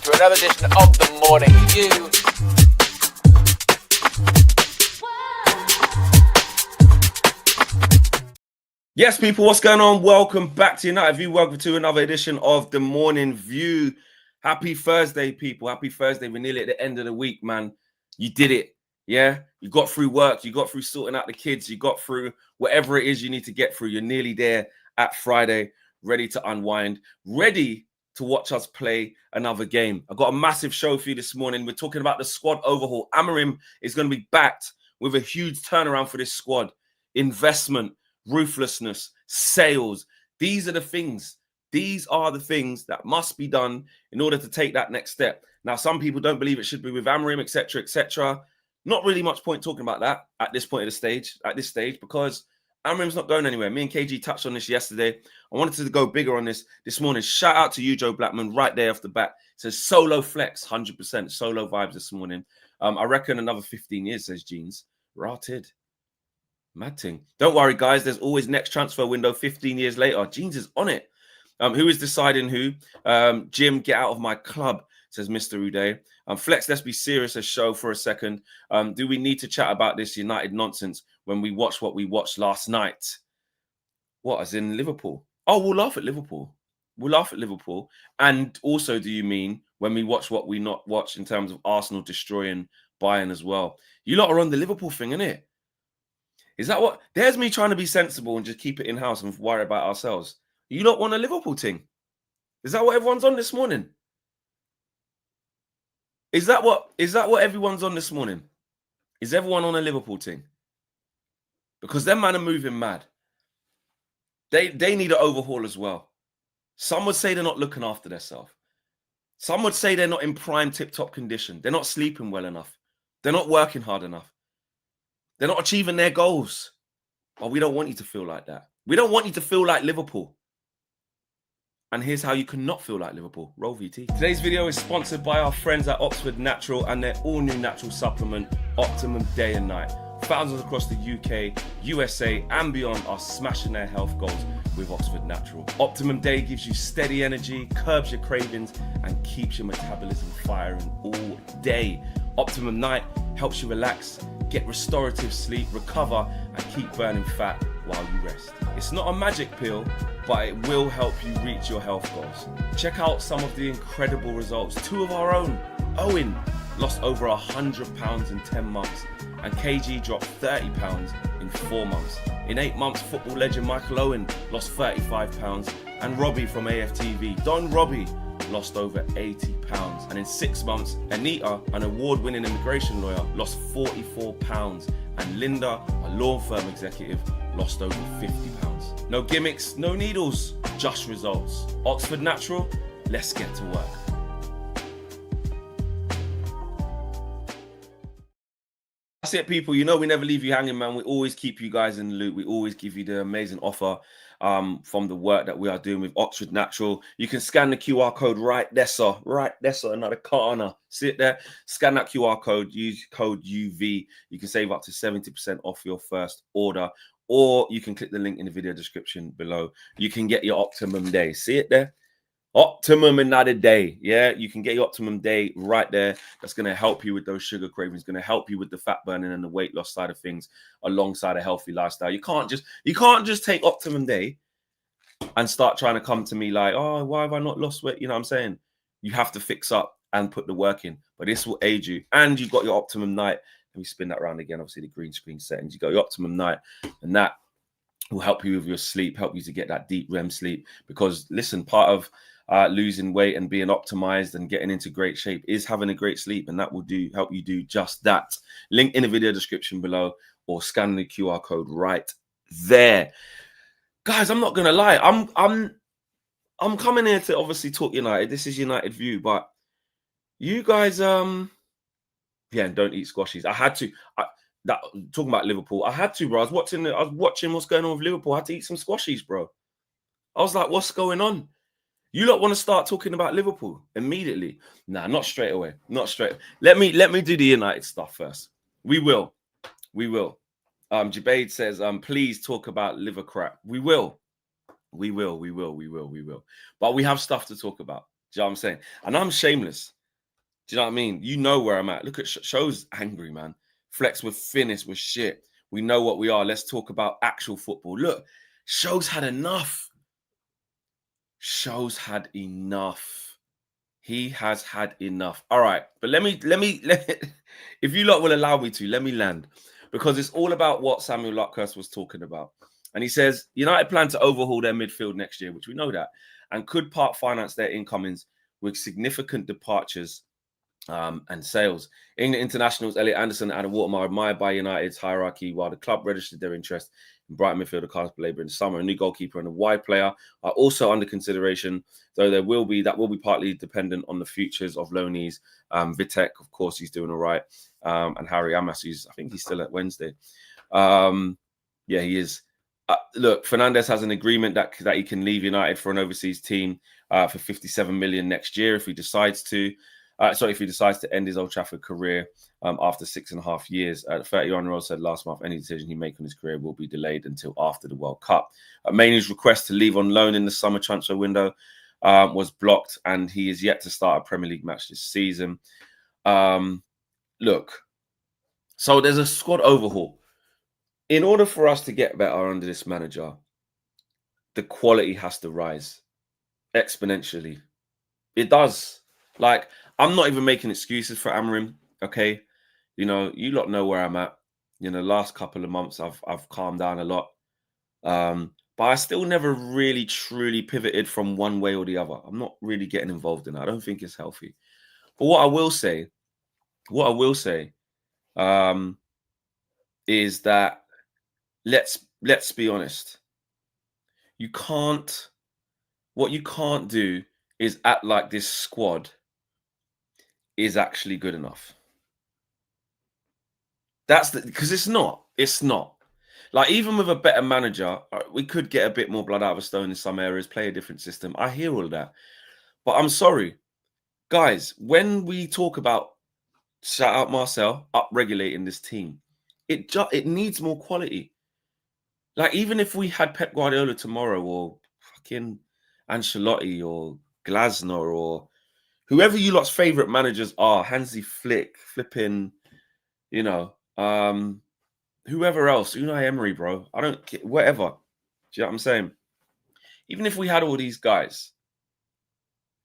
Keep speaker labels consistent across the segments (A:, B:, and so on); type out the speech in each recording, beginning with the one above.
A: for another edition of The Morning View.
B: Yes, people, what's going on? Welcome back to United View. Welcome to another edition of The Morning View. Happy Thursday, people. Happy Thursday. We're nearly at the end of the week, man. You did it. Yeah, you got through work. You got through sorting out the kids. You got through whatever it is you need to get through. You're nearly there at Friday, ready to unwind, ready to watch us play another game. I've got a massive show for you this morning. We're talking about the squad overhaul. Amorim is going to be backed with a huge turnaround for this squad. Investment, ruthlessness, sales. These are the things. These are the things that must be done in order to take that next step. Now, some people don't believe it should be with Amorim, etc., etc. Not really much point talking about that at this point of the stage, because Amorim's not going anywhere. Me and KG touched on this yesterday. I wanted to go bigger on this morning. Shout out to you, Joe Blackman, right there off the bat. It says solo flex, 100%. Solo vibes this morning. I reckon another 15 years, says Jeans. Rotted. Mad thing. Don't worry, guys. There's always next transfer window 15 years later. Jeans is on it. Who is deciding who? Jim, get out of my club, says Mr. Uday. Flex, let's be serious as show for a second. Do we need to chat about this United nonsense when we watch what we watched last night? What, as in Liverpool? Oh, we'll laugh at Liverpool. We'll laugh at Liverpool. And also, do you mean when we watch what we not watch in terms of Arsenal destroying Bayern as well? You lot are on the Liverpool thing, innit? Is that what? There's me trying to be sensible and just keep it in-house and worry about ourselves. You don't want a Liverpool thing? Is that what everyone's on this morning? Is that what everyone's on this morning? Is everyone on a Liverpool thing? Because them man are moving mad. They need an overhaul as well. Some would say they're not looking after themselves. Some would say they're not in prime tip-top condition. They're not sleeping well enough. They're not working hard enough. They're not achieving their goals. But we don't want you to feel like that. We don't want you to feel like Liverpool. And here's how you cannot feel like Liverpool. Roll VT. Today's video is sponsored by our friends at Oxford Natural and their all-new natural supplement, Optimum Day and Night. Thousands across the UK, USA and beyond are smashing their health goals with Oxford Natural. Optimum Day gives you steady energy, curbs your cravings and keeps your metabolism firing all day. Optimum Night helps you relax, get restorative sleep, recover and keep burning fat while you rest. It's not a magic pill, but it will help you reach your health goals. Check out some of the incredible results. Two of our own, OWEN, lost over 100 pounds in 10 months and KG dropped 30 pounds in 4 months. In 8 months, football legend Michael Owen lost 35 pounds and Robbie from AFTV, Don Robbie, lost over 80 pounds. And in 6 months, Anita, an award-winning immigration lawyer, lost 44 pounds. And Linda, a law firm executive, lost over 50 pounds. No gimmicks, no needles, just results. Oxford Natural, let's get to work. That's it, people. You know we never leave you hanging, man. We always keep you guys in the loop. We always give you the amazing offer from the work that we are doing with Oxford Natural. You can scan the QR code right there, sir. Right there, sir. Another corner. See it there? Scan that QR code. Use code UV. You can save up to 70% off your first order. Or you can click the link in the video description below. You can get your Optimum Day. See it there? Optimum another day. Yeah, you can get your Optimum Day right there. That's going to help you with those sugar cravings, going to help you with the fat burning and the weight loss side of things alongside a healthy lifestyle. You can't just take Optimum Day and start trying to come to me like, oh, why have I not lost weight? You know what I'm saying? You have to fix up and put the work in, but this will aid you. And you've got your Optimum Night. Let me spin that around again. Obviously the green screen settings. You got your Optimum Night and that will help you with your sleep, help you to get that deep REM sleep. Because listen, part of losing weight and being optimized and getting into great shape is having a great sleep, and that will help you do just that. Link in the video description below or scan the QR code right there. Guys, I'm not gonna lie, I'm coming here to obviously talk United. This is United View, but you guys yeah, don't eat squashies. I had to. Talking about Liverpool, I had to, bro. I was watching what's going on with Liverpool. I had to eat some squashies, bro. I was like, what's going on? You lot want to start talking about Liverpool immediately? Nah, not straight away. Not straight. Let me do the United stuff first. We will. Jabade says, please talk about liver crap. We will. But we have stuff to talk about. Do you know what I'm saying? And I'm shameless. Do you know what I mean? You know where I'm at. Look at Show's angry, man. Flex, we're finished. We're shit. We know what we are. Let's talk about actual football. Look, Show's had enough. Show's had enough. He has had enough. All right, but let me if you lot will allow me to, let me land, because it's all about what Samuel Luckhurst was talking about. And he says United plan to overhaul their midfield next year, which we know that, and could part finance their incomings with significant departures and sales. England internationals Elliot Anderson and Adam Waterman are admired by United's hierarchy, while the club registered their interest in Brighton midfielder Carlos Baleba in the summer. A new goalkeeper and a wide player are also under consideration, though that will be partly dependent on the futures of loanees. Vitek, of course, he's doing all right, and Harry Amas, I think he's still at Wednesday. Yeah, he is. Look, Fernandes has an agreement that he can leave United for an overseas team for 57 million next year if he decides to. If he decides to end his Old Trafford career after 6.5 years. The 31-year-old said last month any decision he makes on his career will be delayed until after the World Cup. Maine's request to leave on loan in the summer transfer window was blocked, and he is yet to start a Premier League match this season. Look, so there's a squad overhaul. In order for us to get better under this manager, the quality has to rise exponentially. It does. Like, I'm not even making excuses for Amorim, okay? You lot know where I'm at. Last couple of months I've calmed down a lot. But I still never really truly pivoted from one way or the other. I'm not really getting involved in that. I don't think it's healthy. But what I will say is that let's be honest. What you can't do is act like this squad is actually good enough. Because it's not. Like, even with a better manager, we could get a bit more blood out of a stone in some areas, play a different system. I hear all of that. But I'm sorry, guys, when we talk about, shout out Marcel, up-regulating this team, it needs more quality. Like, even if we had Pep Guardiola tomorrow, or fucking Ancelotti, or Glasner, or whoever you lot's favourite managers are, Hansi Flick, flipping, whoever else, Unai Emery, bro. I don't care, whatever. Do you know what I'm saying? Even if we had all these guys,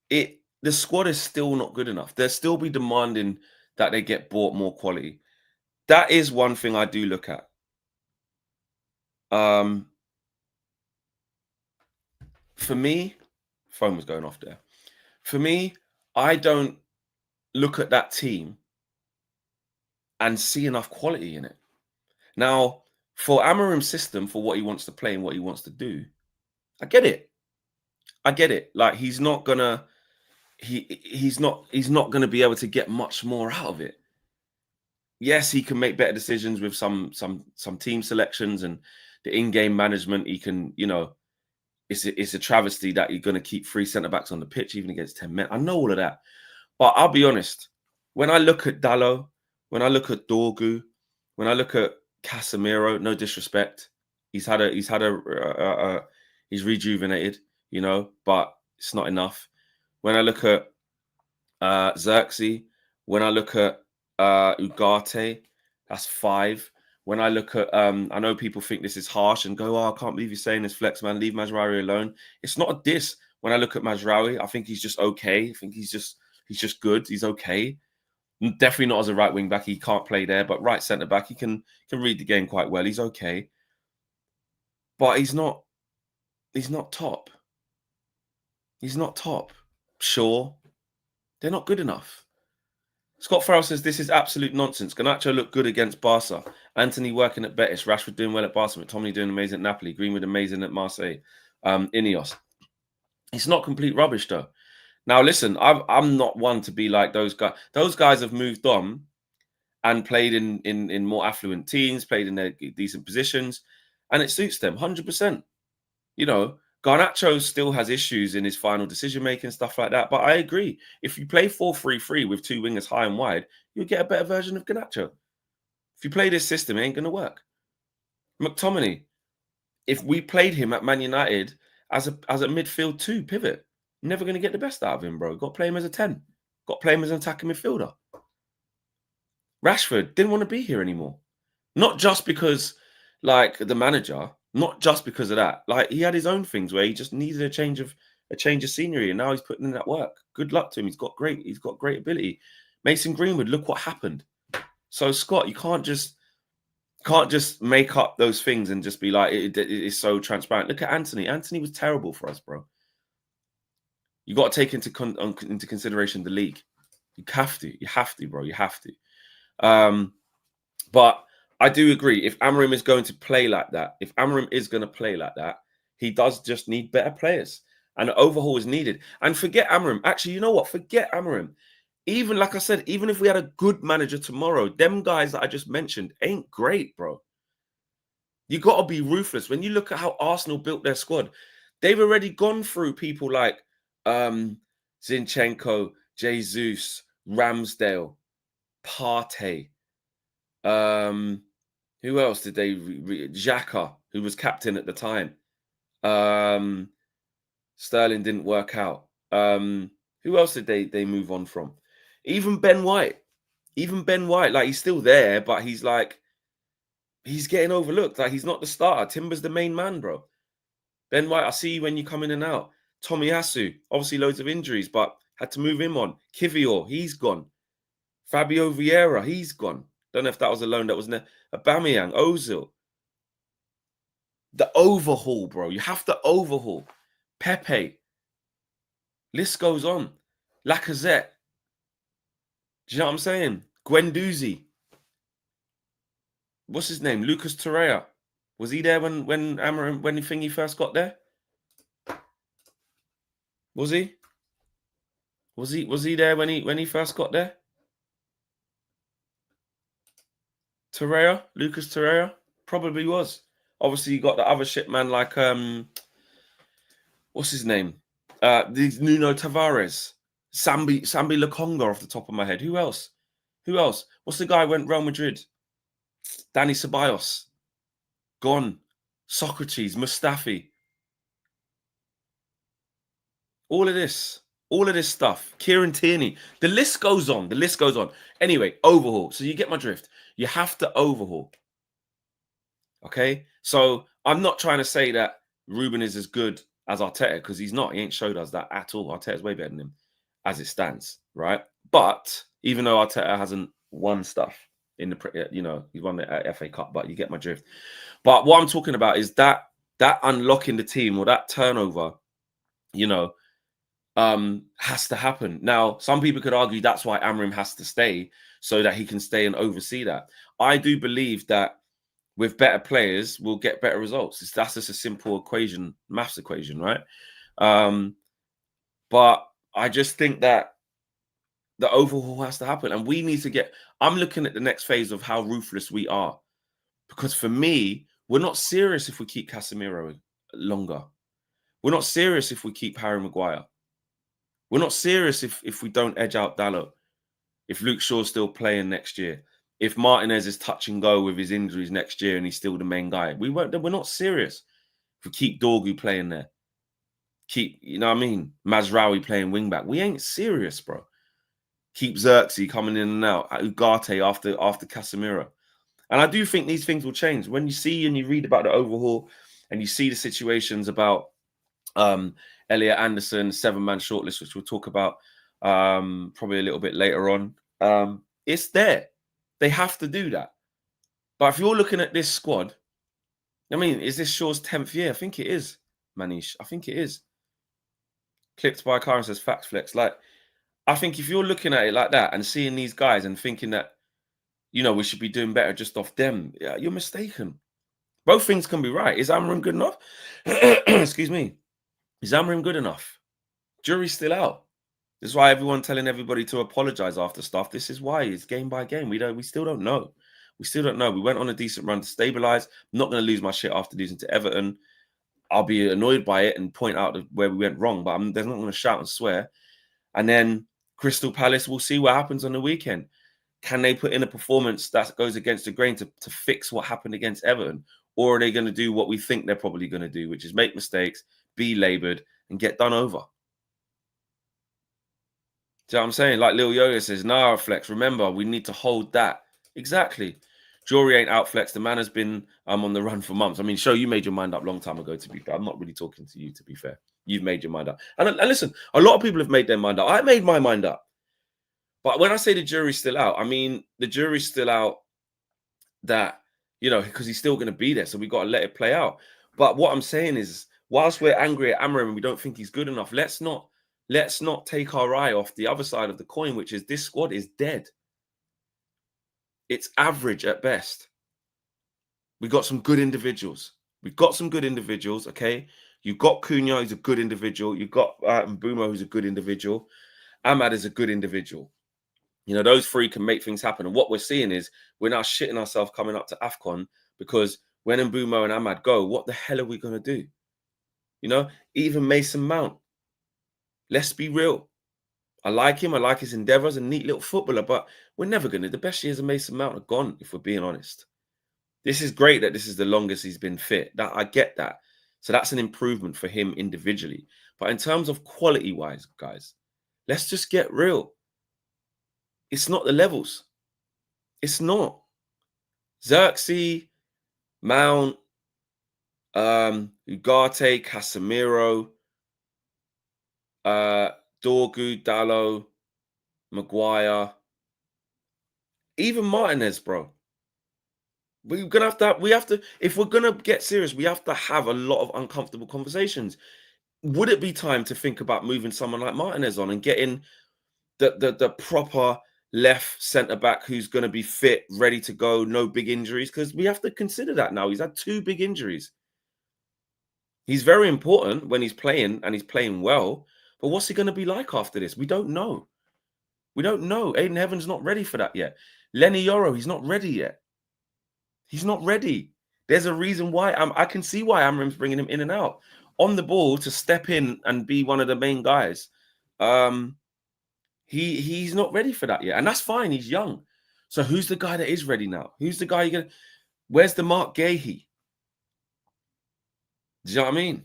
B: the squad is still not good enough. They'll still be demanding that they get bought more quality. That is one thing I do look at. For me, phone was going off there. For me, I don't look at that team and see enough quality in it. Now, for Amorim's system, for what he wants to play and what he wants to do, I get it. Like, he's not gonna be able to get much more out of it. Yes, he can make better decisions with some team selections and the in-game management. He can, it's a travesty that you're going to keep 3 centre-backs on the pitch even against 10 men. I know all of that. But I'll be honest, when I look at Dalot, when I look at Dorgu, when I look at Casemiro, no disrespect, he's rejuvenated, but it's not enough. When I look at Xerxes, when I look at Ugarte, that's 5. When I look at, I know people think this is harsh and go, "Oh, I can't believe you're saying this, Flex, man. Leave Mazraoui alone." It's not a diss. When I look at Mazraoui, I think he's just okay. I think he's just good. He's okay. Definitely not as a right wing back. He can't play there, but right centre back, he can read the game quite well. He's okay, but he's not top. He's not top. Sure, they're not good enough. Scott Farrell says this is absolute nonsense. Garnacho looked good against Barca. Anthony working at Betis. Rashford doing well at Barca. McTominay doing amazing at Napoli. Greenwood amazing at Marseille. Ineos. It's not complete rubbish though. Now listen, I'm not one to be like those guys. Those guys have moved on and played in more affluent teams, played in their decent positions, and it suits them 100%. Garnacho still has issues in his final decision-making, stuff like that. But I agree. If you play 4-3-3 with 2 wingers high and wide, you'll get a better version of Garnacho. If you play this system, it ain't going to work. McTominay, if we played him at Man United as a midfield 2 pivot, Never going to get the best out of him, bro. Got to play him as a 10. Got to play him as an attacking midfielder. Rashford didn't want to be here anymore. Not just because, like, the manager, not just because of that. Like, he had his own things where he just needed a change of scenery, and now he's putting in that work. Good luck to him. He's got great ability. Mason Greenwood, look what happened. So Scott, you can't just make up those things and just be like it is so transparent. Look at Anthony. Anthony was terrible for us, bro. You got to take into consideration the league. You have to, bro. You have to. But I do agree. If Amorim is going to play like that, he does just need better players. And an overhaul is needed. And forget Amorim. Actually, you know what? Forget Amorim. Even, like I said, even if we had a good manager tomorrow, them guys that I just mentioned ain't great, bro. You got to be ruthless. When you look at how Arsenal built their squad, they've already gone through people like Zinchenko, Jesus, Ramsdale, Partey. Who else did they? Xhaka, who was captain at the time. Sterling didn't work out. Who else did they move on from? Even Ben White. Like, he's still there, but he's getting overlooked. Like, he's not the starter. Timber's the main man, bro. Ben White, I see you when you come in and out. Tomiyasu, obviously loads of injuries, but had to move him on. Kivior, he's gone. Fabio Vieira, he's gone. Don't know if that was a loan. That was Aubameyang, Ozil. The overhaul, bro. You have to overhaul. Pepe. List goes on. Lacazette. Do you know what I'm saying? Guendouzi. What's his name? Lucas Torreira. Was he there when Thingy first got there? Was he? Was he there when he first got there? Torreira, Lucas Torreira, probably was. Obviously, you got the other shit man like what's his name? These Nuno Tavares, Sambi Lokonga off the top of my head. Who else? What's the guy who went Real Madrid? Danny Ceballos, gone. Socrates, Mustafi. All of this stuff. Kieran Tierney. The list goes on. Anyway, overhaul. So you get my drift. You have to overhaul. Okay? So I'm not trying to say that Ruben is as good as Arteta, because he's not. He ain't showed us that at all. Arteta's way better than him as it stands, right? But even though Arteta hasn't won stuff in the, he's won the FA Cup, but you get my drift. But what I'm talking about is that unlocking the team, or that turnover, has to happen. Now, some people could argue that's why Amorim has to stay, so that he can stay and oversee that. I do believe that with better players, we'll get better results. That's just a simple equation, maths equation, right? But I just think that the overhaul has to happen, and we need to get. I'm looking at the next phase of how ruthless we are, because for me, we're not serious if we keep Casemiro longer. We're not serious if we keep Harry Maguire. We're not serious if we don't edge out Dalot. If Luke Shaw's still playing next year. If Martinez is touch and go with his injuries next year and he's still the main guy. We're not serious if we keep Dorgu playing there. Keep, Mazraoui playing wing back. We ain't serious, bro. Keep Xerxes coming in and out. Ugarte after Casemiro. And I do think these things will change. When you see and you read about the overhaul and you see the situations about Elliot Anderson, 7-man shortlist, which we'll talk about probably a little bit later on. It's there. They have to do that. But if you're looking at this squad, is this Shaw's 10th year? I think it is, Manish. I think it is. Clipped by Karen says, facts flex. Like, I think if you're looking at it like that and seeing these guys and thinking that, we should be doing better just off them, you're mistaken. Both things can be right. Is Amorim good enough? Excuse me. Is Amorim good enough? Jury's still out. This is why everyone telling everybody to apologize after stuff. This is why it's game by game. We still don't know. We went on a decent run to stabilize. I'm not going to lose my shit after losing to Everton. I'll be annoyed by it and point out where we went wrong, but I'm not going to shout and swear. And then Crystal Palace, we'll see what happens on the weekend. Can they put in a performance that goes against the grain to fix what happened against Everton? Or are they going to do what we think they're probably going to do, which is make mistakes, be laboured, and get done over? you know what I'm saying? Like Lil Yoga says, nah, flex. Remember, we need to hold that. Exactly. Jury ain't out flex. The man has been on the run for months. I mean, Show, you made your mind up a long time ago, to be fair. I'm not really talking to you, to be fair. You've made your mind up. And listen, a lot of people have made their mind up. I made my mind up. But when I say the jury's still out, I mean the jury's still out that, you know, because he's still going to be there. So we got to let it play out. But what I'm saying is, whilst we're angry at Amorim and we don't think he's good enough, let's not take our eye off the other side of the coin, which is this squad is dead. It's average at best. We got some good individuals. Okay? You've got Cunha, who's a good individual. You've got Mbeumo, who's a good individual. Ahmad is a good individual. You know, those three can make things happen. And what we're seeing is we're now shitting ourselves coming up to AFCON because when Mbeumo and Ahmad go, what the hell are we going to do? You know, even Mason Mount. Let's be real. I like him. I like his endeavours, a neat little footballer, but we're never going to. The best years of Mason Mount are gone, if we're being honest. This is great that this is the longest he's been fit. That I get that. So that's an improvement for him individually. But in terms of quality-wise, guys, let's just get real. It's not the levels. It's not. Xerxes, Mount, Ugarte, Casemiro, Dorgu, Dallo, Maguire, even Martinez, bro. We're gonna have to, if we're gonna get serious, we have to have a lot of uncomfortable conversations. Would it be time to think about moving someone like Martinez on and getting the proper left centre back who's going to be fit, ready to go, no big injuries? Because we have to consider that now. He's had 2 big injuries. He's very important when he's playing and he's playing well. But what's he going to be like after this? We don't know. We don't know. Aiden Heaven's not ready for that yet. Lenny Yoro, he's not ready yet. He's not ready. There's a reason why. I can see why Amrim's bringing him in and out on the ball to step in and be one of the main guys. He's not ready for that yet, and that's fine. He's young. So who's the guy that is ready now? Who's the guy you're gonna? Where's the Mark Gahey? Do you know what I mean?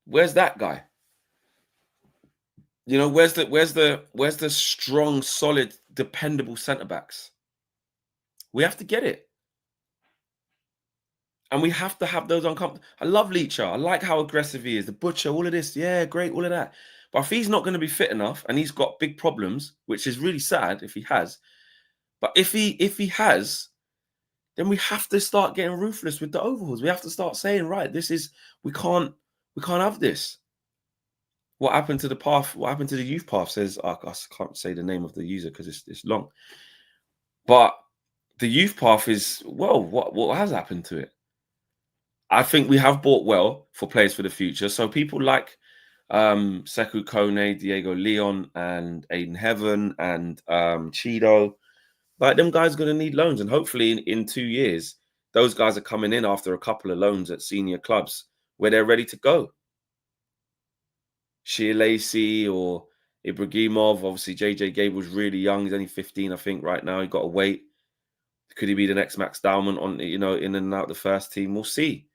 B: Where's that guy? You know, where's the strong, solid, dependable centre backs? We have to get it, and we have to have those uncomfortable. I love Leacher. I like how aggressive he is. The Butcher, all of this, yeah, great, all of that. But if he's not going to be fit enough and he's got big problems, which is really sad if he has, but if he has, then we have to start getting ruthless with the overhauls. We have to start saying, right, we can't have this. What happened to the path? What happened to the youth path? Says, I can't say the name of the user because it's long. But the youth path is, well, what has happened to it? I think we have bought well for players for the future. So people like Sekou Kone, Diego Leon, and Aiden Heaven, and Chido, like them guys are going to need loans. And hopefully in 2 years, those guys are coming in after a couple of loans at senior clubs where they're ready to go. Shea Lacey or Ibrahimov, obviously JJ Gable's really young. He's only 15, I think, right now. He's got to wait. Could he be the next Max Dowman on, you know, in and out the first team? We'll see.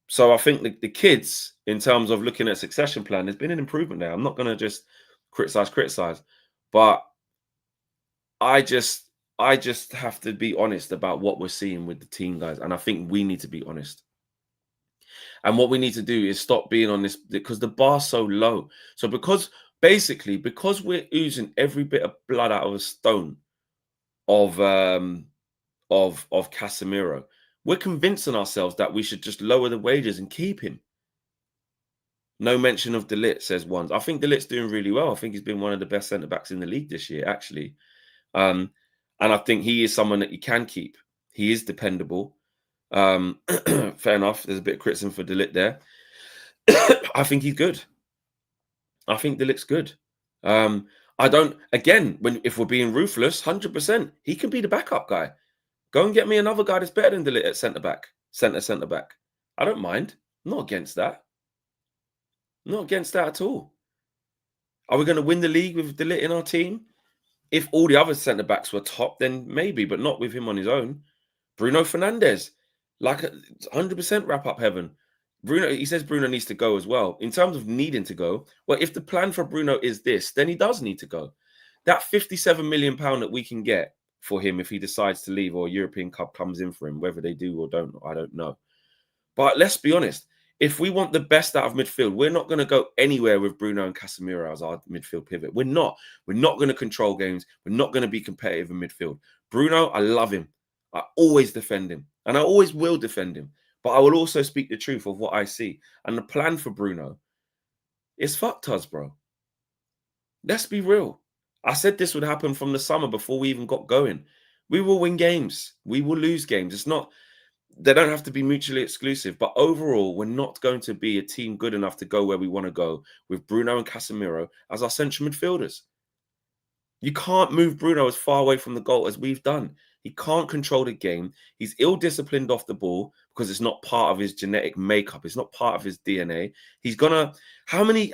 B: So I think the kids, in terms of looking at succession plan, there's been an improvement there. I'm not going to just criticize, but I just have to be honest about what we're seeing with the team, guys. And I think we need to be honest. And what we need to do is stop being on this, because the bar's so low. So because we're oozing every bit of blood out of a stone of Casemiro, we're convincing ourselves that we should just lower the wages and keep him. No mention of De Ligt, says one. I think De Ligt's doing really well. I think he's been one of the best centre-backs in the league this year, actually. And I think he is someone that you can keep. He is dependable. Fair enough. There's a bit of criticism for De Ligt there. I think he's good. I think De Ligt's good. If we're being ruthless, 100%, he can be the backup guy. Go and get me another guy that's better than De Ligt at centre-back. Centre-back. I don't mind. I'm not against that. I'm not against that at all. Are we going to win the league with De Ligt in our team? If all the other centre-backs were top, then maybe, but not with him on his own. Bruno Fernandes, like 100% wrap up heaven. Bruno, he says Bruno needs to go as well. In terms of needing to go, well, if the plan for Bruno is this, then he does need to go. That £57 million that we can get for him if he decides to leave or a European Cup comes in for him, whether they do or don't, I don't know. But let's be honest, if we want the best out of midfield, we're not going to go anywhere with Bruno and Casemiro as our midfield pivot. We're not. We're not going to control games. We're not going to be competitive in midfield. Bruno, I love him. I always defend him. And I always will defend him. But I will also speak the truth of what I see. And the plan for Bruno is fucked us, bro. Let's be real. I said this would happen from the summer before we even got going. We will win games. We will lose games. It's not... They don't have to be mutually exclusive, but overall, we're not going to be a team good enough to go where we want to go with Bruno and Casemiro as our central midfielders. You can't move Bruno as far away from the goal as we've done. He can't control the game. He's ill-disciplined off the ball because it's not part of his genetic makeup. It's not part of his DNA. He's gonna... How many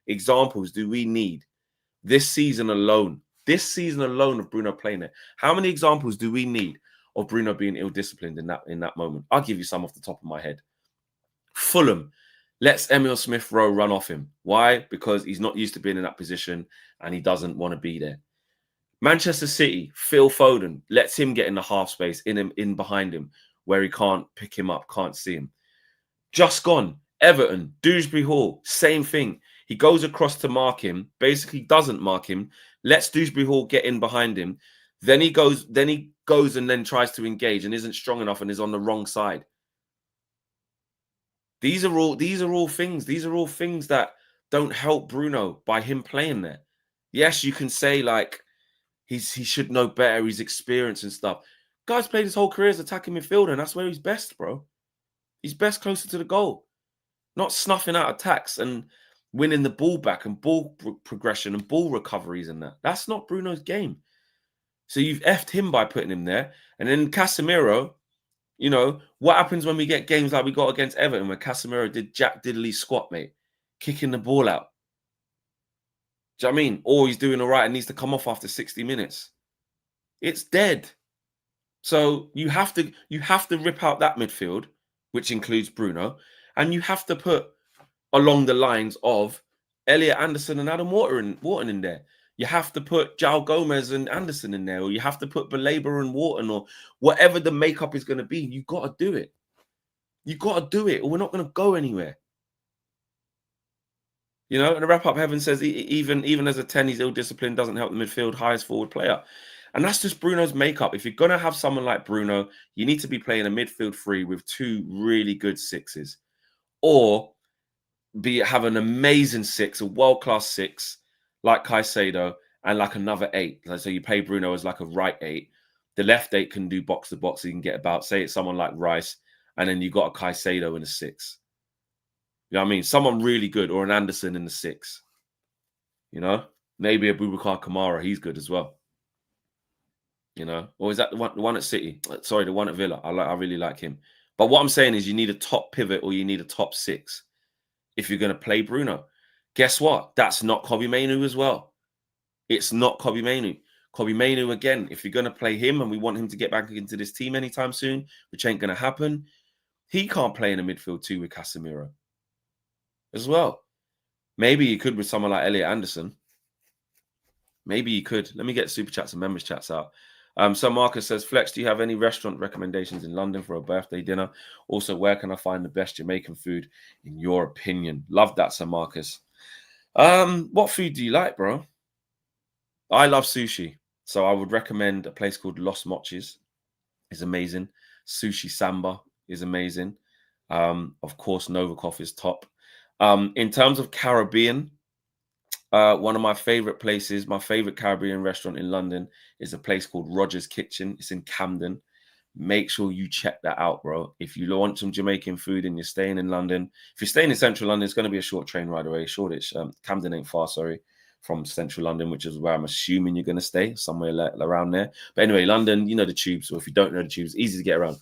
B: examples do we need this season alone? This season alone of Bruno playing it. How many examples do we need of Bruno being ill-disciplined in that moment? I'll give you some off the top of my head. Fulham lets Emil Smith-Rowe run off him. Why? Because he's not used to being in that position and he doesn't want to be there. Manchester City, Phil Foden lets him get in the half space, in behind him, where he can't pick him up, can't see him. Just gone. Everton, Dewsbury Hall, same thing. He goes across to mark him, basically doesn't mark him, lets Dewsbury Hall get in behind him. Then he goes and then tries to engage and isn't strong enough and is on the wrong side. These are all things that don't help Bruno by him playing there. Yes, you can say like he should know better, he's experienced and stuff. Guy's played his whole career as attacking midfielder, and that's where he's best, bro. He's best closer to the goal, not snuffing out attacks and winning the ball back and ball progression and ball recoveries and that. That's not Bruno's game. So you've effed him by putting him there. And then Casemiro, you know, what happens when we get games like we got against Everton where Casemiro did Jack Diddley squat, mate, kicking the ball out? Do you know what I mean? Or he's doing all right and needs to come off after 60 minutes. It's dead. So you have to rip out that midfield, which includes Bruno, and you have to put along the lines of Elliot Anderson and Adam Wharton in there. You have to put João Gomez and Anderson in there, or you have to put Baleba and Wharton, or whatever the makeup is going to be. You got to do it. You got to do it, or we're not going to go anywhere. You know, and the wrap-up Heaven says even as a 10, he's ill-disciplined, doesn't help the midfield, highest forward player. And that's just Bruno's makeup. If you're going to have someone like Bruno, you need to be playing a midfield three with two really good sixes. Or have an amazing six, a world-class six, like Caicedo, and like another 8. So you play Bruno as like a right 8. The left 8 can do box-to-box. So you can get about, say it's someone like Rice, and then you got a Caicedo in a 6. You know what I mean? Someone really good, or an Anderson in the 6. You know? Maybe a Boubacar Kamara. He's good as well. You know? Or is that the one at City? Sorry, the one at Villa. I really like him. But what I'm saying is you need a top pivot or you need a top 6 if you're going to play Bruno. Guess what? That's not Kobbie Mainoo as well. It's not Kobbie Mainoo. Kobbie Mainoo, again, if you're going to play him and we want him to get back into this team anytime soon, which ain't going to happen, he can't play in a midfield 2 with Casemiro as well. Maybe you could with someone like Elliot Anderson. Maybe you could. Let me get super chats and members chats out. So Marcus says, Flex, do you have any restaurant recommendations in London for a birthday dinner? Also, where can I find the best Jamaican food in your opinion? Love that, Sir Marcus. What food do you like, bro? I love sushi. So I would recommend a place called Los Mochis. It's amazing. Sushi Samba is amazing. Of course, Novikov is top. In terms of Caribbean, one of my favorite places, my favorite Caribbean restaurant in London is a place called Roger's Kitchen. It's in Camden. Make sure you check that out, bro. If you want some Jamaican food and you're staying in London, if you're staying in central London, it's going to be a short train ride away. Shoreditch, Camden ain't far, sorry, from central London, which is where I'm assuming you're going to stay, somewhere around there. But anyway, London, you know the tubes. So if you don't know the tubes, easy to get around.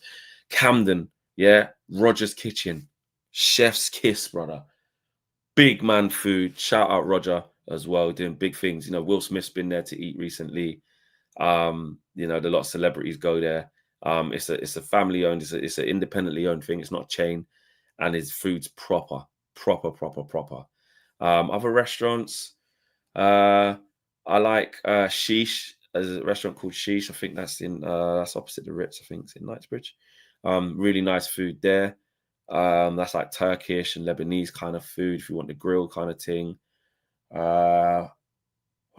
B: Camden, yeah, Roger's Kitchen, chef's kiss, brother. Big man food. Shout out Roger as well, doing big things. You know, Will Smith's been there to eat recently. You know, a lot of celebrities go there. It's a family owned, it's an independently owned thing. It's not a chain, and his food's proper. Other restaurants, I like Sheesh. There's a restaurant called Sheesh. I think that's that's opposite the Ritz. I think it's in Knightsbridge. Really nice food there. That's like Turkish and Lebanese kind of food if you want the grill kind of thing. What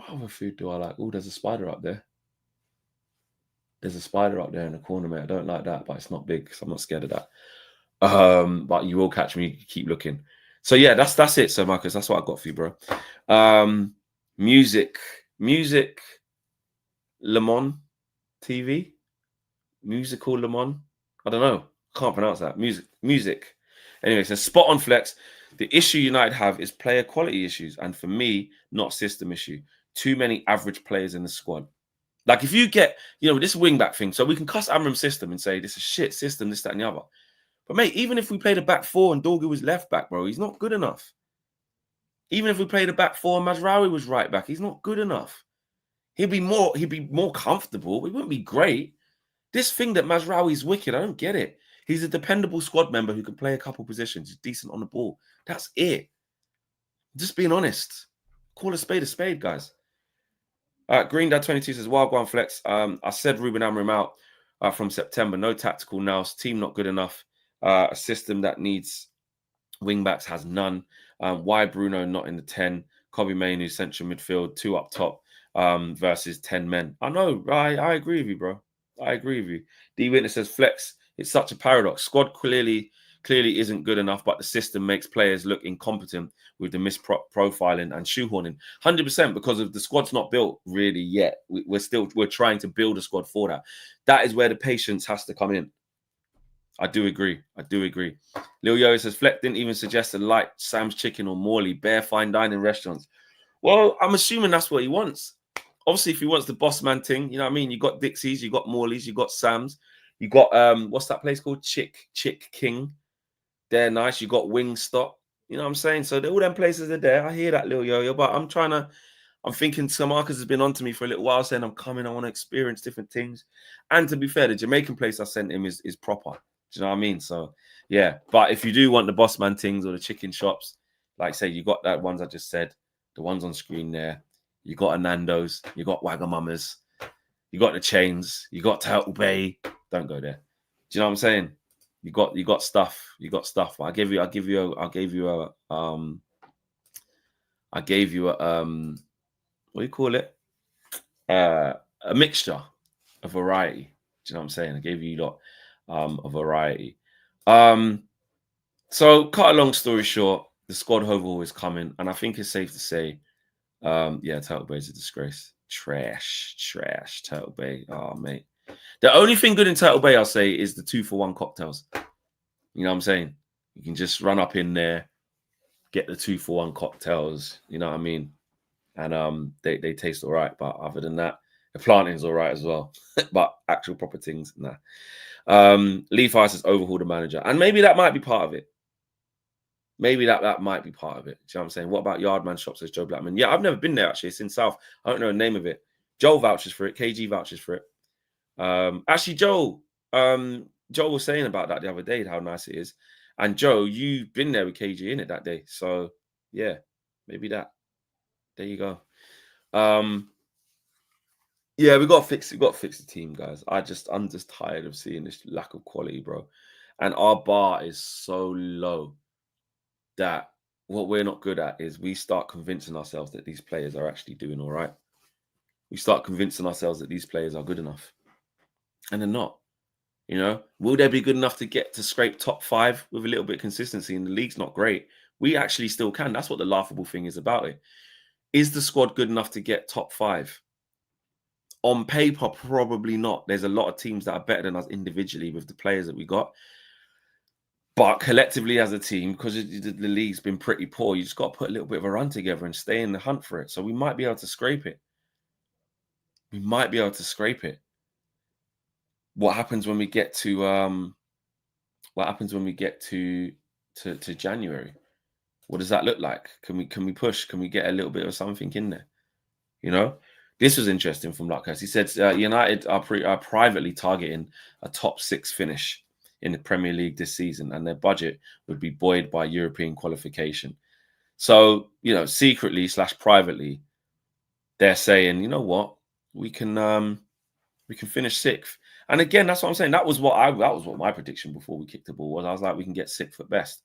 B: other food do I like? Oh, there's a spider up there. There's a spider up there in the corner, mate. I don't like that, but it's not big, so I'm not scared of that. But you will catch me. Keep looking. So yeah, that's it. So Marcus, that's what I got for you, bro. Music, Le Mans TV, musical Le Mans. I don't know. Can't pronounce that. Music. Anyway, so spot on flex. The issue United have is player quality issues, and for me, not system issue. Too many average players in the squad. Like if you get, this wing back thing, so we can cuss Amram's system and say this is a shit system, this, that, and the other. But mate, even if we played a back four and Dorgu was left back, bro, he's not good enough. Even if we played a back four and Mazraoui was right back, he's not good enough. He'd be more comfortable. He wouldn't be great. This thing that Mazraoui's wicked, I don't get it. He's a dependable squad member who can play a couple positions. He's decent on the ball. That's it. Just being honest. Call a spade, guys. Green Dad 22 says, Wild One Flex. I said Ruben Amorim out from September. No tactical nous. Team not good enough. A system that needs wingbacks has none. Why Bruno not in the 10? Kobe Mainu, central midfield, 2 up top versus 10 men. I know. I agree with you, bro. I agree with you. D Witness says, Flex, it's such a paradox. Squad clearly isn't good enough, but the system makes players look incompetent with the misprofiling and shoehorning. 100% because of the squad's not built really yet. We're trying to build a squad for that. That is where the patience has to come in. I do agree. Lil Yo says, Fleck didn't even suggest a light Sam's Chicken or Morley, bare fine dining restaurants. Well, I'm assuming that's what he wants. Obviously, if he wants the boss man thing, you know what I mean? You got Dixie's, you got Morley's, you got Sam's, you got what's that place called? Chick King. They're nice. You got Wingstop. You know what I'm saying? So all them places are there. I hear that, Lil Yo-Yo, but I'm thinking Sir Marcus has been on to me for a little while saying I'm coming, I want to experience different things. And to be fair, the Jamaican place I sent him is proper. Do you know what I mean? So yeah, but if you do want the boss man things or the chicken shops, like say you got that ones I just said, the ones on screen there, you got a Nando's, you got Wagamama's, you got the chains, you got Turtle Bay. Don't go there. Do you know what I'm saying? You got stuff. I gave you a what do you call it? A mixture, a variety. Do you know what I'm saying? I gave you a variety. So cut a long story short, the squad overhaul is coming, and I think it's safe to say, Turtle Bay is a disgrace. Trash, Turtle Bay. Oh, mate. The only thing good in Turtle Bay, I'll say, is the 2-for-1 cocktails. You know what I'm saying? You can just run up in there, get the 2-for-1 cocktails. You know what I mean? And they taste all right. But other than that, the planting's all right as well. But actual proper things, nah. Leaf Ice has overhauled the manager. And maybe that might be part of it. Maybe that might be part of it. Do you know what I'm saying? What about Yardman Shop, says Joe Blackman? Yeah, I've never been there, actually. It's in South. I don't know the name of it. Joel vouchers for it. KG vouchers for it. Actually, Joel was saying about that the other day, how nice it is. And Joe, you've been there with KG in it that day. So yeah, maybe that. There you go. Yeah, we got to fix the team, guys. I'm just tired of seeing this lack of quality, bro. And our bar is so low that what we're not good at is we start convincing ourselves that these players are actually doing all right. We start convincing ourselves that these players are good enough. And they're not. You know, will they be good enough to get to scrape top 5 with a little bit of consistency? And the league's not great. We actually still can. That's what the laughable thing is about it. Is the squad good enough to get top 5? On paper, probably not. There's a lot of teams that are better than us individually with the players that we got. But collectively as a team, because the league's been pretty poor, you just got to put a little bit of a run together and stay in the hunt for it. So we might be able to scrape it. What happens when we get to to January? What does that look like? Can we push? Can we get a little bit of something in there? You know, This was interesting from Luckhurst. He said United are privately targeting a top 6 finish in the Premier League this season, and their budget would be buoyed by European qualification. So, secretly / privately, they're saying, you know what, we can finish 6th. And again, that's what I'm saying. That was what my prediction before we kicked the ball was. I was like, we can get 6th at best.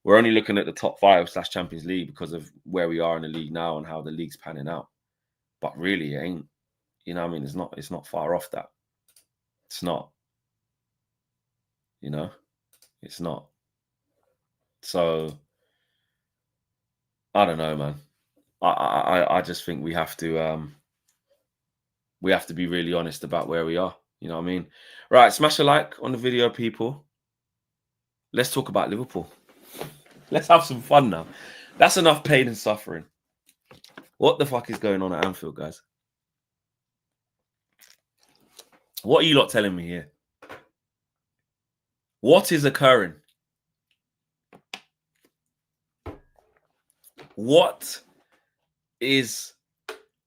B: We're only looking at the top 5 / Champions League because of where we are in the league now and how the league's panning out. But really, it ain't. You know what I mean? It's not far off that. It's not. It's not. So I don't know, man. I just think we have to be really honest about where we are. You know what I mean? Right, smash a like on the video, people. Let's talk about Liverpool. Let's have some fun now. That's enough pain and suffering. What the fuck is going on at Anfield, guys? What are you lot telling me here? What is occurring? What is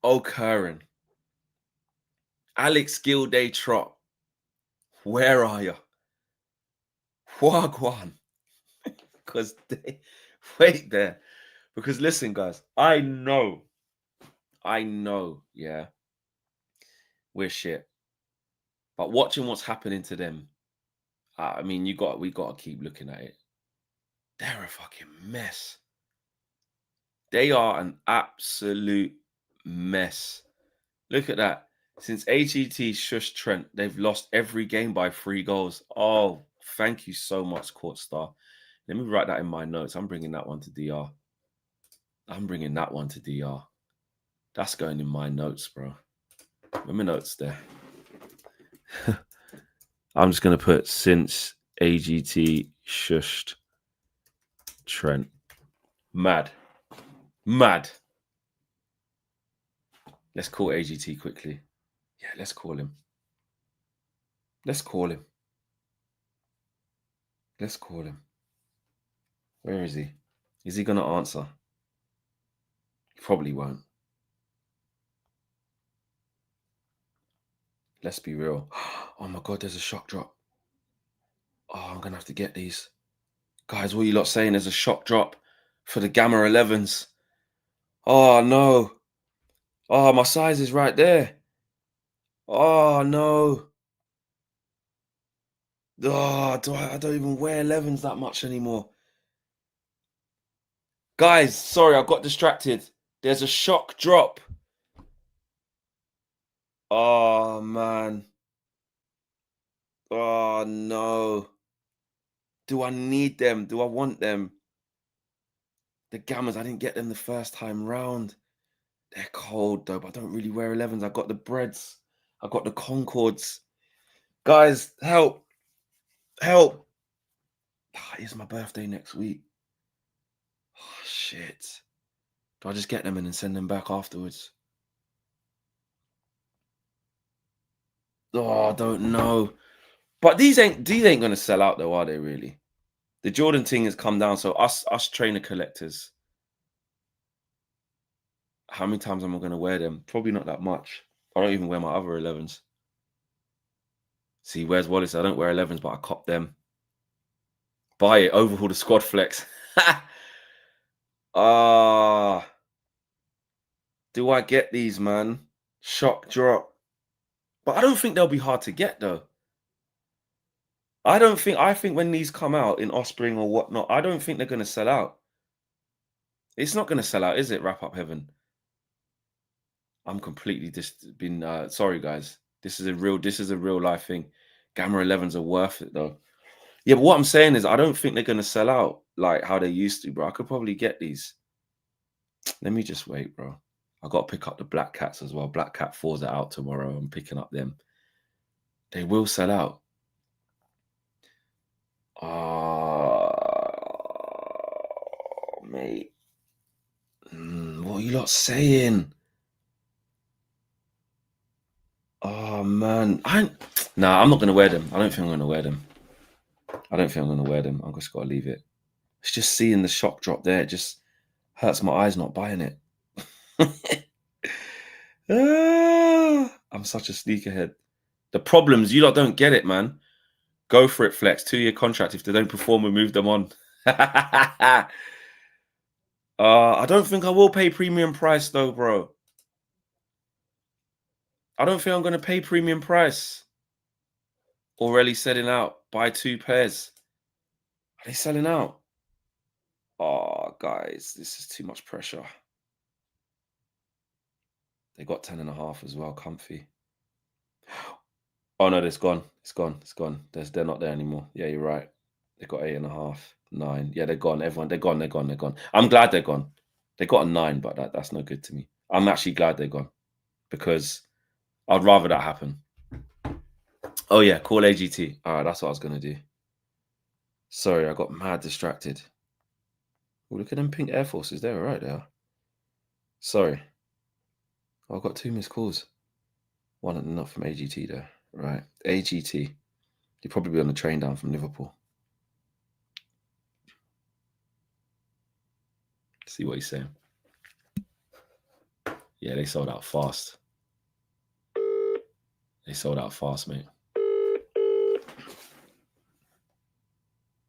B: occurring? Alex Gilday-Trott, where are you? Wagwan. Because wait there. Because listen, guys, I know, yeah, we're shit. But watching what's happening to them, I mean, we got to keep looking at it. They're a fucking mess. They are an absolute mess. Look at that. Since AGT shushed Trent, they've lost every game by 3 goals. Oh, thank you so much, Court Star. Let me write that in my notes. I'm bringing that one to DR. That's going in my notes, bro. Where are my notes there? I'm just going to put since AGT shushed Trent. Mad. Let's call AGT quickly. Yeah, let's call him. Where is he? Is he going to answer? He probably won't. Let's be real. Oh my God, there's a shock drop. Oh, I'm going to have to get these. Guys, what are you lot saying? There's a shock drop for the Gamma 11s. Oh, no. Oh, my size is right there. Oh, no. Oh, I don't even wear 11s that much anymore. Guys, sorry, I got distracted. There's a shock drop. Oh, man. Oh, no. Do I need them? Do I want them? The Gammas, I didn't get them the first time round. They're cold, though, but I don't really wear 11s. I got the Breads. I got the Concords. Guys, help. Help. Oh, it's my birthday next week. Oh, shit. Do I just get them and then send them back afterwards? Oh, I don't know. But these ain't going to sell out, though, are they, really? The Jordan thing has come down. So us trainer collectors, how many times am I going to wear them? Probably not that much. I don't even wear my other 11s. See, where's Wallace? I don't wear 11s, but I cop them. Buy it. Overhaul the squad flex. Do I get these, man? Shock drop. But I don't think they'll be hard to get, though. I think when these come out in Offspring or whatnot, I don't think they're going to sell out. It's not going to sell out, is it, Wrap Up Heaven? I'm completely just been sorry, guys. This is a real life thing. Gamma 11s are worth it, though. Yeah, but what I'm saying is I don't think they're going to sell out like how they used to, bro. I could probably get these. Let me just wait, bro. I got to pick up the Black Cats as well. Black Cat 4s are out tomorrow. I'm picking up them. They will sell out. Mate. What are you lot saying? Oh, man. I'm not going to wear them. I don't think I'm going to wear them. I'm just got to leave it. It's just seeing the shock drop there. It just hurts my eyes not buying it. I'm such a sneakerhead. The problems, you lot don't get it, man. Go for it, Flex. 2-year contract. If they don't perform, we move them on. I don't think I will pay premium price though, bro. I don't think I'm going to pay premium price. Already selling out. Buy 2 pairs. Are they selling out? Oh, guys, this is too much pressure. They got 10.5 as well, comfy. Oh no, it's gone. It's gone. It's gone. They're not there anymore. Yeah, you're right. They got 8.5, 9. Yeah, they're gone. Everyone, they're gone. They're gone. They're gone. I'm glad they're gone. They got a 9, but that's no good to me. I'm actually glad they're gone because I'd rather that happen. Oh yeah, call AGT. All right, that's what I was gonna do. Sorry, I got mad distracted. Oh, look at them pink Air Forces. They're all right. They are. Sorry. Oh, I've got 2 missed calls. One not from AGT though. Right, AGT. You'll probably be on the train down from Liverpool. See what he's saying. Yeah, they sold out fast. They sold out fast, mate.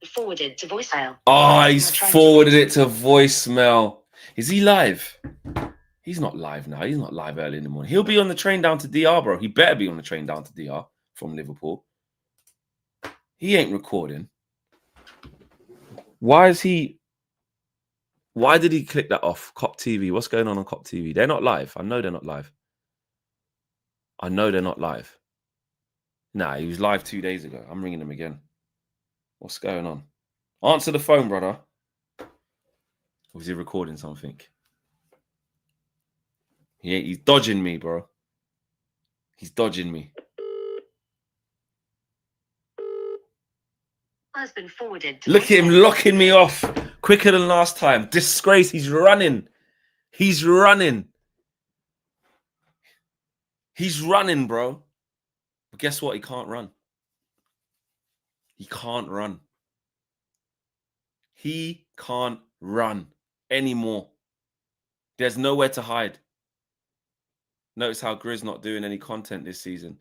C: Forwarded to voicemail.
B: Oh, he's forwarded it to voicemail. Is he live? He's not live now. He's not live early in the morning. He'll be on the train down to DR, bro. He better be on the train down to DR from Liverpool. He ain't recording. Why did he click that off? Cop TV. What's going on Cop TV? They're not live. I know they're not live. I know they're not live. Nah, he was live 2 days ago. I'm ringing him again. What's going on? Answer the phone, brother. Or is he recording something? He's dodging me, bro. He's dodging me.
C: Has been forwarded.
B: Look at him locking me off quicker than last time. Disgrace. He's running. He's running. He's running, bro. But guess what? He can't run. He can't run. He can't run anymore. There's nowhere to hide. Notice how Grizz not doing any content this season.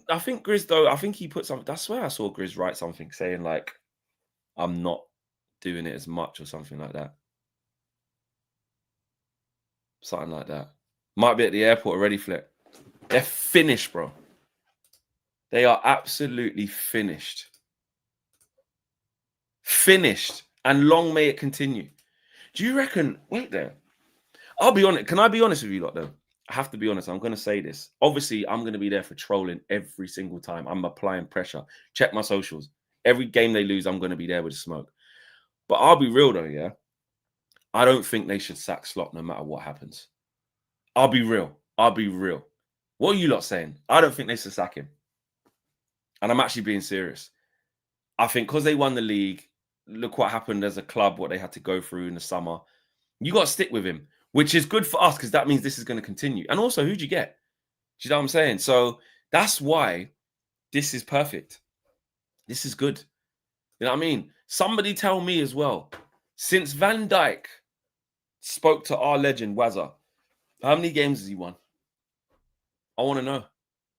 B: I think Grizz, though, I think he put something. That's where I saw Grizz write something saying, like, I'm not doing it as much or something like that. Something like that. Might be at the airport already, Flip. They're finished, bro. They are absolutely finished. Finished. And long may it continue. Do you reckon? Wait there. I'll be honest. Can I be honest with you lot, though? I have to be honest. I'm going to say this. Obviously, I'm going to be there for trolling every single time. I'm applying pressure. Check my socials. Every game they lose, I'm going to be there with the smoke. But I'll be real, though, yeah? I don't think they should sack Slot no matter what happens. I'll be real. I'll be real. What are you lot saying? I don't think they should sack him. And I'm actually being serious. I think because they won the league, look what happened as a club, what they had to go through in the summer. You got to stick with him, which is good for us because that means this is going to continue. And also, who'd you get? Do you know what I'm saying? So that's why this is perfect. This is good. You know what I mean? Somebody tell me as well, since Van Dijk spoke to our legend, Wazza, how many games has he won? I want to know.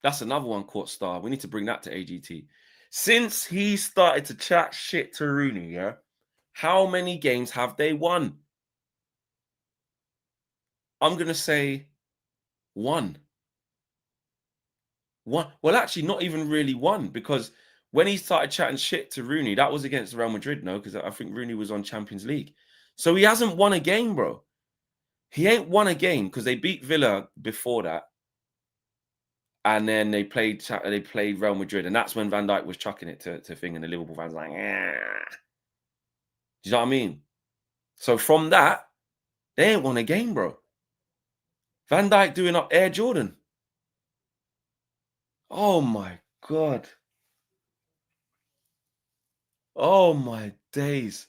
B: That's another one, Court Star. We need to bring that to AGT. Since he started to chat shit to Rooney, yeah, how many games have they won? I'm going to say 1. 1. Well, actually, not even really 1, because when he started chatting shit to Rooney, that was against Real Madrid, no? Because I think Rooney was on Champions League. So he hasn't won a game, bro. He ain't won a game because they beat Villa before that. And then they played Real Madrid. And that's when Van Dijk was chucking it to Thing, and the Liverpool fans like, ah. Do you know what I mean? So from that, they ain't won a game, bro. Van Dijk doing up Air Jordan. Oh, my God. Oh, my days.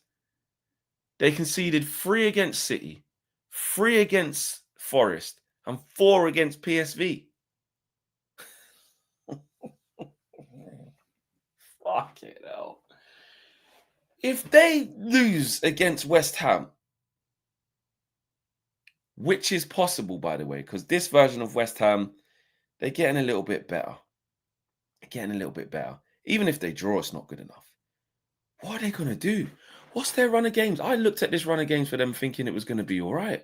B: They conceded 3 against City, 3 against Forest, and 4 against PSV. Fuck it hell. If they lose against West Ham, which is possible, by the way, because this version of West Ham, they're getting a little bit better. They're getting a little bit better. Even if they draw, it's not good enough. What are they going to do? What's their run of games? I looked at this run of games for them thinking it was going to be all right.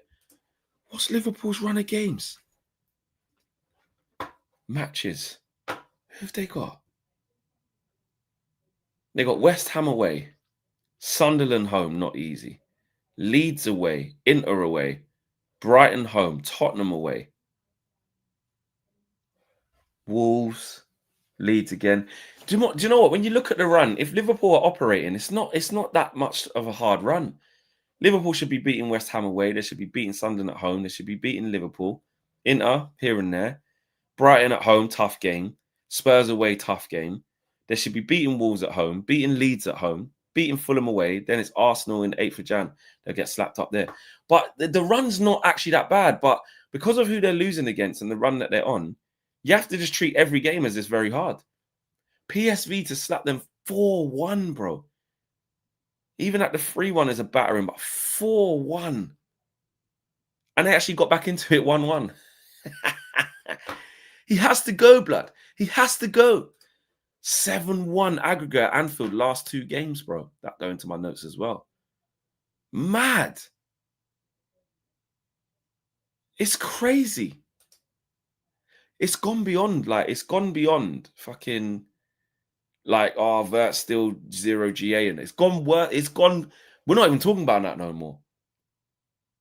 B: What's Liverpool's run of games? Matches. Who have they got? They got West Ham away. Sunderland home, not easy. Leeds away. Inter away. Brighton home. Tottenham away. Wolves. Leeds again. Do you know what? When you look at the run, if Liverpool are operating, it's not that much of a hard run. Liverpool should be beating West Ham away. They should be beating Sunderland at home. They should be beating Liverpool. Inter, here and there. Brighton at home, tough game. Spurs away, tough game. They should be beating Wolves at home, beating Leeds at home, beating Fulham away. Then it's Arsenal in 8th of Jan. They'll get slapped up there. But the run's not actually that bad. But because of who they're losing against and the run that they're on, you have to just treat every game as this very hard. PSV to slap them 4-1, bro. Even at the 3-1 is a battering, but 4-1. And they actually got back into it 1-1. He has to go, blood. He has to go. 7-1 aggregate at Anfield last 2 games, bro. That going to my notes as well. Mad. It's crazy. It's gone beyond, fucking, Vert's still 0 GA, and it's gone. We're not even talking about that no more.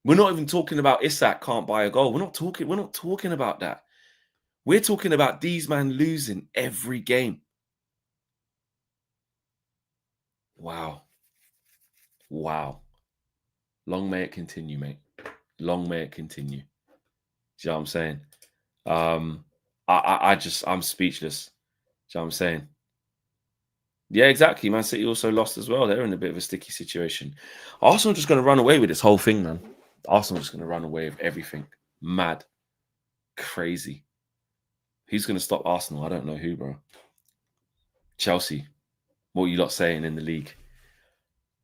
B: We're not even talking about Isak can't buy a goal. We're not talking about that. We're talking about these men losing every game. Wow. Long may it continue, mate. Long may it continue. Do you know what I'm saying? I'm speechless. Do you know what I'm saying? Yeah, exactly. Man City also lost as well. They're in a bit of a sticky situation. Arsenal just going to run away with this whole thing, man. Arsenal just going to run away with everything. Mad. Crazy. Who's going to stop Arsenal? I don't know who, bro. Chelsea. What are you lot saying in the league?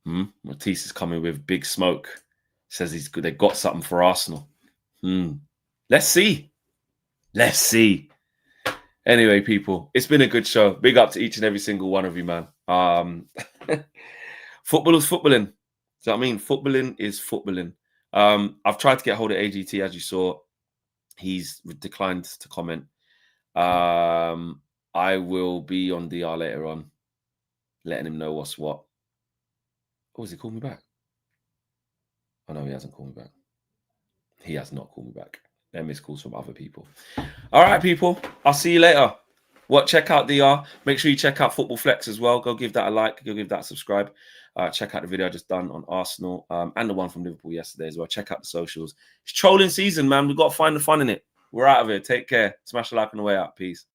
B: Matisse is coming with big smoke. Says they got something for Arsenal. Let's see. Anyway, people, it's been a good show. Big up to each and every single one of you, man. Football is footballing. Do you know what I mean? Footballing is footballing. I've tried to get hold of AGT, as you saw. He's declined to comment. I will be on DR later on, letting him know what's what. Oh, has he called me back? Oh, no, he hasn't called me back. He has not called me back. They're missed calls from other people. All right, people. I'll see you later. Check out DR. Make sure you check out Football Flex as well. Go give that a like. Go give that a subscribe. Check out the video I just done on Arsenal and the one from Liverpool yesterday as well. Check out the socials. It's trolling season, man. We've got to find the fun in it. We're out of here. Take care. Smash a like on the way out. Peace.